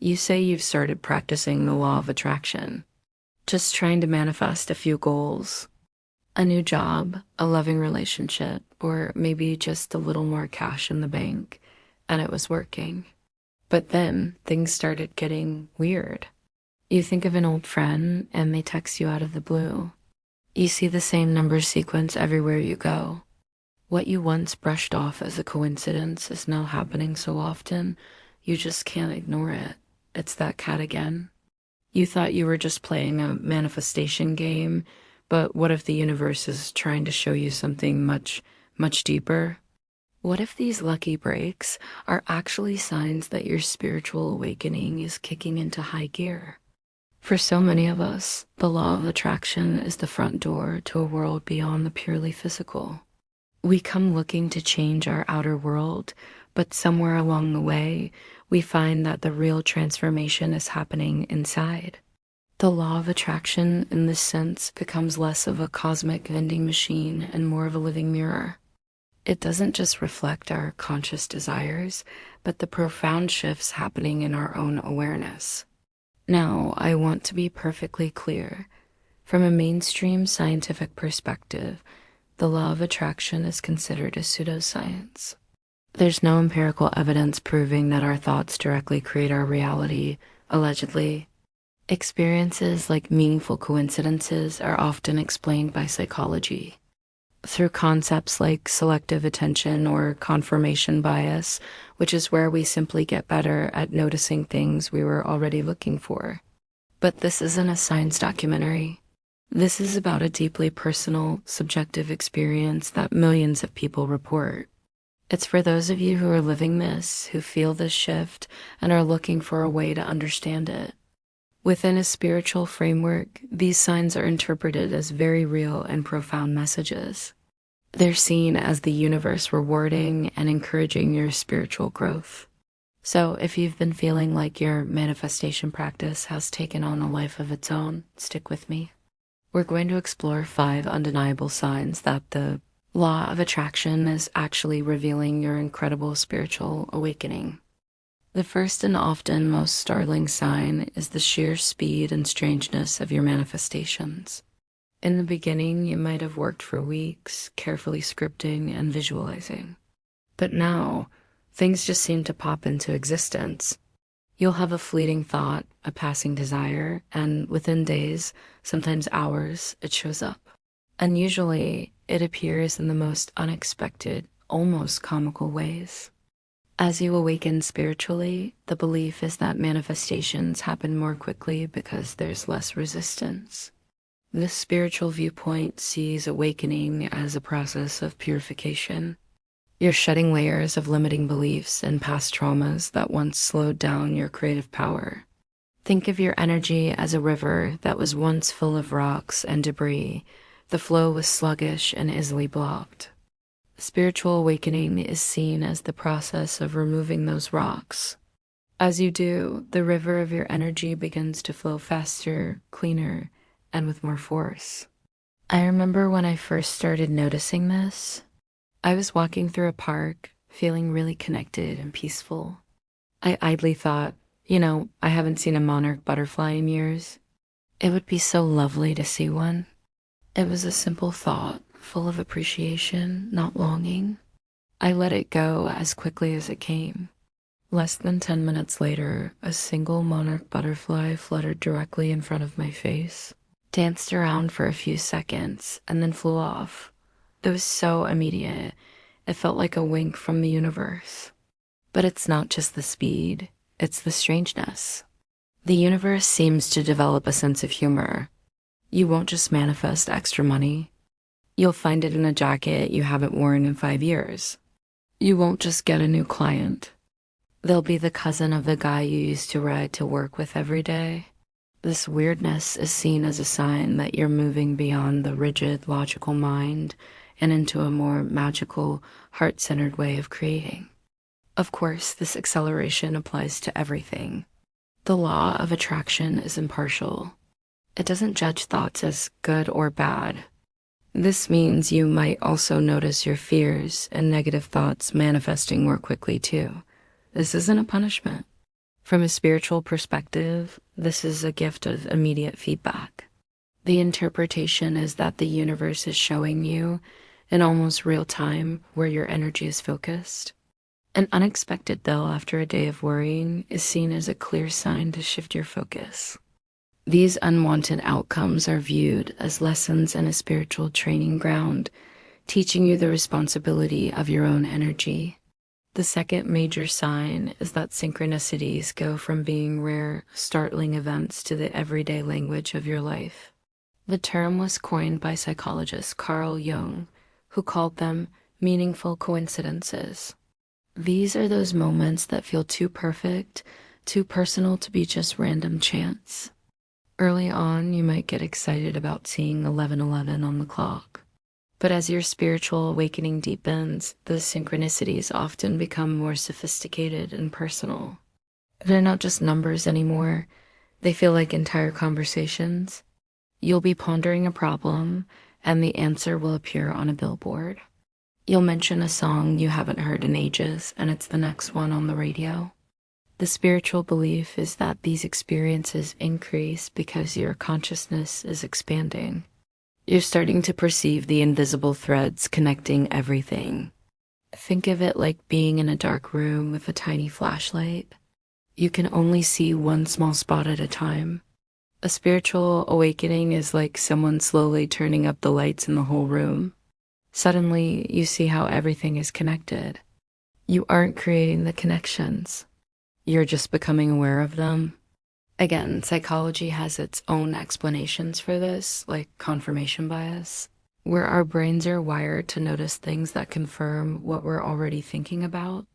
You say you've started practicing the law of attraction, just trying to manifest a few goals, a new job, a loving relationship, or maybe just a little more cash in the bank, and it was working. But then things started getting weird. You think of an old friend and they text you out of the blue. You see the same number sequence everywhere you go. What you once brushed off as a coincidence is now happening so often, you just can't ignore it. It's that cat again. You thought you were just playing a manifestation game, but what if the universe is trying to show you something much, much deeper? What if these lucky breaks are actually signs that your spiritual awakening is kicking into high gear? For so many of us, the law of attraction is the front door to a world beyond the purely physical. We come looking to change our outer world, but somewhere along the way, we find that the real transformation is happening inside. The law of attraction, in this sense, becomes less of a cosmic vending machine and more of a living mirror. It doesn't just reflect our conscious desires, but the profound shifts happening in our own awareness. Now, I want to be perfectly clear. From a mainstream scientific perspective, the law of attraction is considered a pseudoscience. There's no empirical evidence proving that our thoughts directly create our reality, allegedly. Experiences like meaningful coincidences are often explained by psychology. Through concepts like selective attention or confirmation bias, which is where we simply get better at noticing things we were already looking for. But this isn't a science documentary. This is about a deeply personal, subjective experience that millions of people report. It's for those of you who are living this, who feel this shift, and are looking for a way to understand it. Within a spiritual framework, these signs are interpreted as very real and profound messages. They're seen as the universe rewarding and encouraging your spiritual growth. So if you've been feeling like your manifestation practice has taken on a life of its own, stick with me. We're going to explore 5 undeniable signs that the law of attraction is actually revealing your incredible spiritual awakening. The first and often most startling sign is the sheer speed and strangeness of your manifestations. In the beginning, you might have worked for weeks, carefully scripting and visualizing. But now, things just seem to pop into existence. You'll have a fleeting thought, a passing desire, and within days, sometimes hours, it shows up. And usually, it appears in the most unexpected, almost comical ways. As you awaken spiritually, the belief is that manifestations happen more quickly because there's less resistance. This spiritual viewpoint sees awakening as a process of purification. You're shedding layers of limiting beliefs and past traumas that once slowed down your creative power. Think of your energy as a river that was once full of rocks and debris. The flow was sluggish and easily blocked. Spiritual awakening is seen as the process of removing those rocks. As you do, the river of your energy begins to flow faster, cleaner, and with more force. I remember when I first started noticing this, I was walking through a park, feeling really connected and peaceful. I idly thought, I haven't seen a monarch butterfly in years. It would be so lovely to see one. It was a simple thought, full of appreciation, not longing. I let it go as quickly as it came. Less than 10 minutes later, a single monarch butterfly fluttered directly in front of my face, danced around for a few seconds, and then flew off. It was so immediate. It felt like a wink from the universe. But it's not just the speed, it's the strangeness. The universe seems to develop a sense of humor. You won't just manifest extra money. You'll find it in a jacket you haven't worn in 5 years. You won't just get a new client. They'll be the cousin of the guy you used to ride to work with every day. This weirdness is seen as a sign that you're moving beyond the rigid, logical mind and into a more magical, heart-centered way of creating. Of course, this acceleration applies to everything. The law of attraction is impartial. It doesn't judge thoughts as good or bad. This means you might also notice your fears and negative thoughts manifesting more quickly too. This isn't a punishment. From a spiritual perspective, this is a gift of immediate feedback. The interpretation is that the universe is showing you in almost real time where your energy is focused. An unexpected bill after a day of worrying is seen as a clear sign to shift your focus. These unwanted outcomes are viewed as lessons in a spiritual training ground, teaching you the responsibility of your own energy. The second major sign is that synchronicities go from being rare, startling events to the everyday language of your life. The term was coined by psychologist Carl Jung, who called them meaningful coincidences. These are those moments that feel too perfect, too personal to be just random chance. Early on, you might get excited about seeing 11:11 on the clock. But as your spiritual awakening deepens, the synchronicities often become more sophisticated and personal. They're not just numbers anymore. They feel like entire conversations. You'll be pondering a problem, and the answer will appear on a billboard. You'll mention a song you haven't heard in ages, and it's the next one on the radio. The spiritual belief is that these experiences increase because your consciousness is expanding. You're starting to perceive the invisible threads connecting everything. Think of it like being in a dark room with a tiny flashlight. You can only see one small spot at a time. A spiritual awakening is like someone slowly turning up the lights in the whole room. Suddenly, you see how everything is connected. You aren't creating the connections. You're just becoming aware of them. Again, psychology has its own explanations for this, like confirmation bias, where our brains are wired to notice things that confirm what we're already thinking about.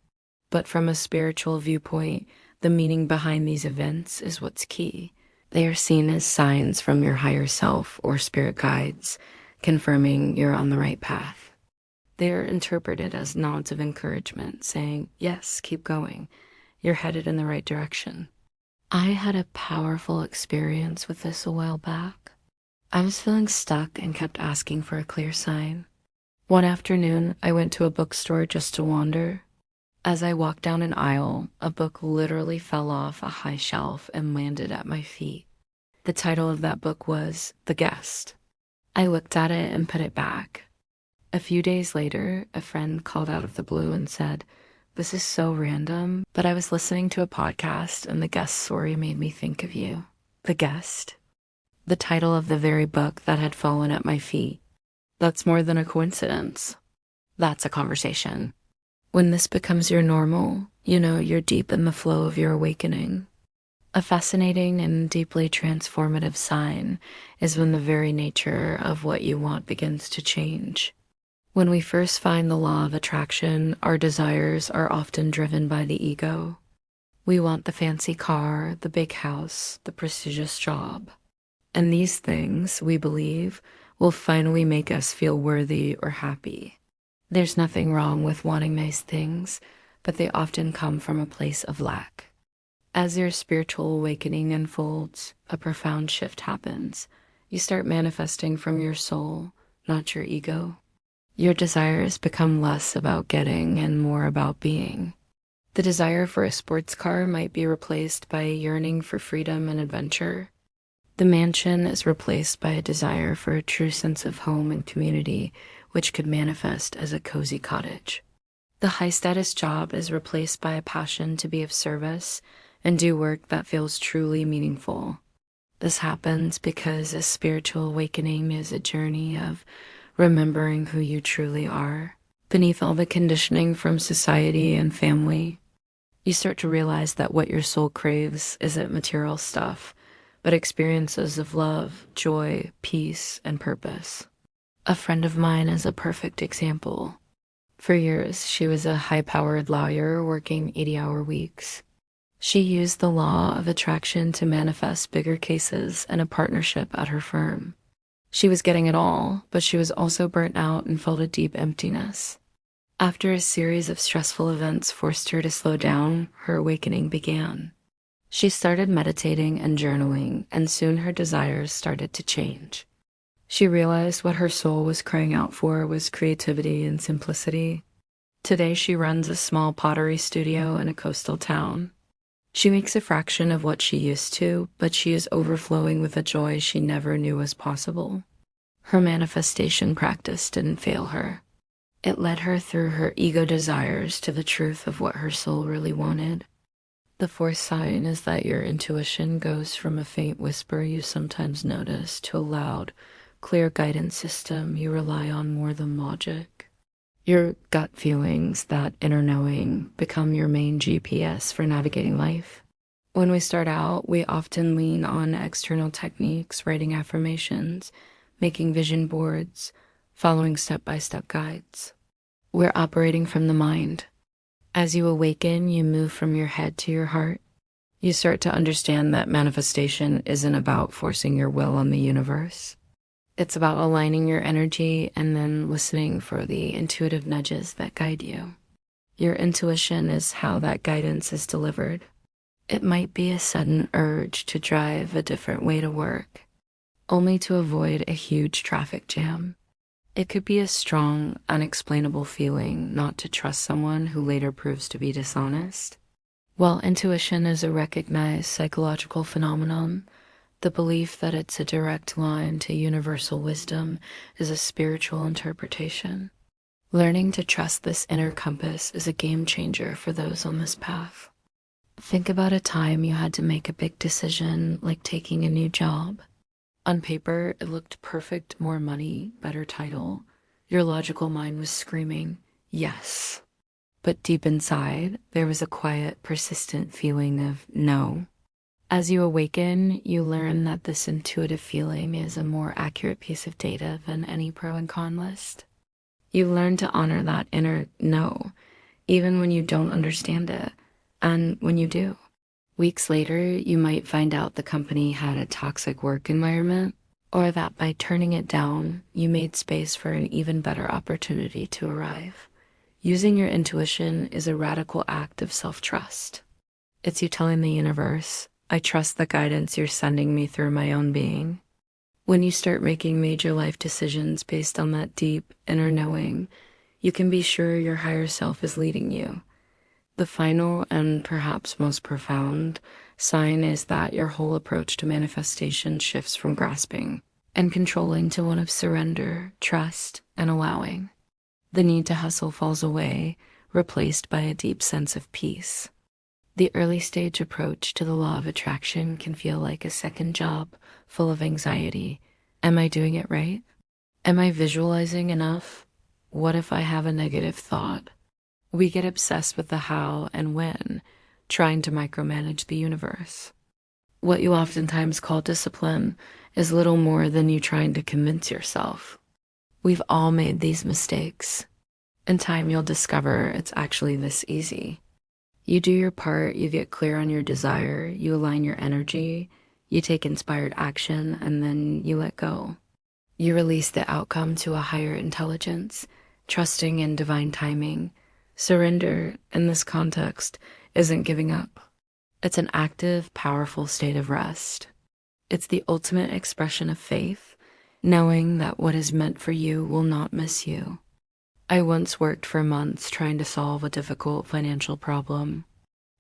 But from a spiritual viewpoint, the meaning behind these events is what's key. They are seen as signs from your higher self or spirit guides, confirming you're on the right path. They are interpreted as nods of encouragement, saying, yes, keep going. You're headed in the right direction. I had a powerful experience with this a while back. I was feeling stuck and kept asking for a clear sign. One afternoon, I went to a bookstore just to wander. As I walked down an aisle, a book literally fell off a high shelf and landed at my feet. The title of that book was The Guest. I looked at it and put it back. A few days later, a friend called out of the blue and said, "This is so random, but I was listening to a podcast and the guest story made me think of you." The Guest. The title of the very book that had fallen at my feet. That's more than a coincidence. That's a conversation. When this becomes your normal, you know you're deep in the flow of your awakening. A fascinating and deeply transformative sign is when the very nature of what you want begins to change. When we first find the law of attraction, our desires are often driven by the ego. We want the fancy car, the big house, the prestigious job. And these things, we believe, will finally make us feel worthy or happy. There's nothing wrong with wanting nice things, but they often come from a place of lack. As your spiritual awakening unfolds, a profound shift happens. You start manifesting from your soul, not your ego. Your desires become less about getting and more about being. The desire for a sports car might be replaced by a yearning for freedom and adventure. The mansion is replaced by a desire for a true sense of home and community, which could manifest as a cozy cottage. The high-status job is replaced by a passion to be of service and do work that feels truly meaningful. This happens because a spiritual awakening is a journey of remembering who you truly are. Beneath all the conditioning from society and family, you start to realize that what your soul craves isn't material stuff, but experiences of love, joy, peace, and purpose. A friend of mine is a perfect example. For years, she was a high-powered lawyer working 80-hour weeks. She used the law of attraction to manifest bigger cases and a partnership at her firm. She was getting it all, but she was also burnt out and felt a deep emptiness. After a series of stressful events forced her to slow down, her awakening began. She started meditating and journaling, and soon her desires started to change. She realized what her soul was crying out for was creativity and simplicity. Today she runs a small pottery studio in a coastal town. She makes a fraction of what she used to, but she is overflowing with a joy she never knew was possible. Her manifestation practice didn't fail her. It led her through her ego desires to the truth of what her soul really wanted. The fourth sign is that your intuition goes from a faint whisper you sometimes notice to a loud, clear guidance system you rely on more than logic. Your gut feelings, that inner knowing, become your main GPS for navigating life. When we start out, we often lean on external techniques, writing affirmations, making vision boards, following step-by-step guides. We're operating from the mind. As you awaken, you move from your head to your heart. You start to understand that manifestation isn't about forcing your will on the universe. It's about aligning your energy and then listening for the intuitive nudges that guide you. Your intuition is how that guidance is delivered. It might be a sudden urge to drive a different way to work, only to avoid a huge traffic jam. It could be a strong, unexplainable feeling not to trust someone who later proves to be dishonest. While intuition is a recognized psychological phenomenon, the belief that it's a direct line to universal wisdom is a spiritual interpretation. Learning to trust this inner compass is a game changer for those on this path. Think about a time you had to make a big decision, like taking a new job. On paper, it looked perfect, more money, better title. Your logical mind was screaming, yes. But deep inside, there was a quiet, persistent feeling of no. As you awaken, you learn that this intuitive feeling is a more accurate piece of data than any pro and con list. You learn to honor that inner no, even when you don't understand it, and when you do. Weeks later, you might find out the company had a toxic work environment, or that by turning it down, you made space for an even better opportunity to arrive. Using your intuition is a radical act of self-trust. It's you telling the universe, I trust the guidance you're sending me through my own being. When you start making major life decisions based on that deep inner knowing, you can be sure your higher self is leading you. The final and perhaps most profound sign is that your whole approach to manifestation shifts from grasping and controlling to one of surrender, trust, and allowing. The need to hustle falls away, replaced by a deep sense of peace. The early stage approach to the law of attraction can feel like a second job, full of anxiety. Am I doing it right? Am I visualizing enough? What if I have a negative thought? We get obsessed with the how and when, trying to micromanage the universe. What you oftentimes call discipline is little more than you trying to convince yourself. We've all made these mistakes. In time, you'll discover it's actually this easy. You do your part, you get clear on your desire, you align your energy, you take inspired action, and then you let go. You release the outcome to a higher intelligence, trusting in divine timing. Surrender, in this context, isn't giving up. It's an active, powerful state of rest. It's the ultimate expression of faith, knowing that what is meant for you will not miss you. I once worked for months trying to solve a difficult financial problem.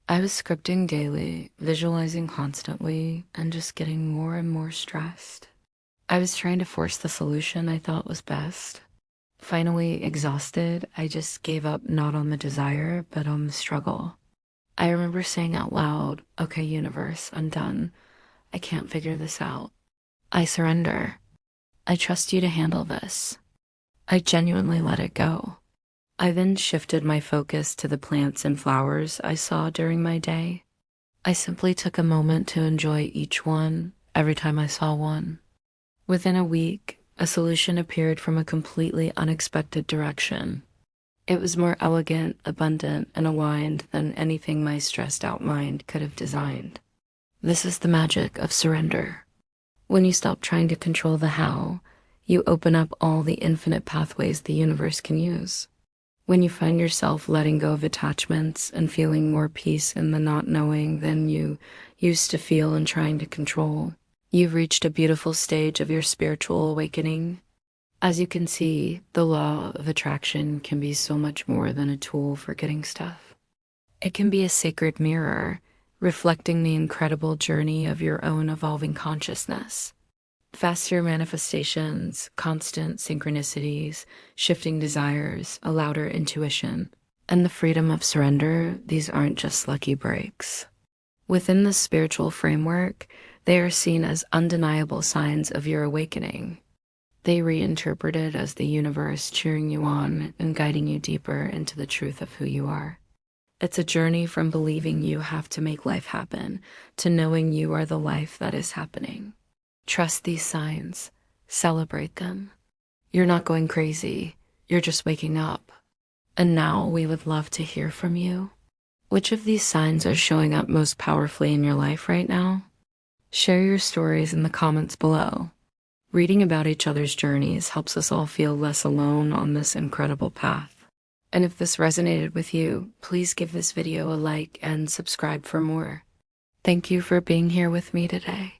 I was scripting daily, visualizing constantly, and just getting more and more stressed. I was trying to force the solution I thought was best. Finally, exhausted, I just gave up not on the desire, but on the struggle. I remember saying out loud, okay, universe, I'm done. I can't figure this out. I surrender. I trust you to handle this. I genuinely let it go. I then shifted my focus to the plants and flowers I saw during my day. I simply took a moment to enjoy each one every time I saw one. Within a week, a solution appeared from a completely unexpected direction. It was more elegant, abundant, and aligned than anything my stressed-out mind could have designed. This is the magic of surrender. When you stop trying to control the how, you open up all the infinite pathways the universe can use. When you find yourself letting go of attachments and feeling more peace in the not knowing than you used to feel in trying to control, you've reached a beautiful stage of your spiritual awakening. As you can see, the law of attraction can be so much more than a tool for getting stuff. It can be a sacred mirror, reflecting the incredible journey of your own evolving consciousness. Faster manifestations, constant synchronicities, shifting desires, a louder intuition, and the freedom of surrender, these aren't just lucky breaks. Within the spiritual framework, they are seen as undeniable signs of your awakening. They reinterpret it as the universe cheering you on and guiding you deeper into the truth of who you are. It's a journey from believing you have to make life happen to knowing you are the life that is happening. Trust these signs. Celebrate them. You're not going crazy. You're just waking up. And now we would love to hear from you. Which of these signs are showing up most powerfully in your life right now? Share your stories in the comments below. Reading about each other's journeys helps us all feel less alone on this incredible path. And if this resonated with you, please give this video a like and subscribe for more. Thank you for being here with me today.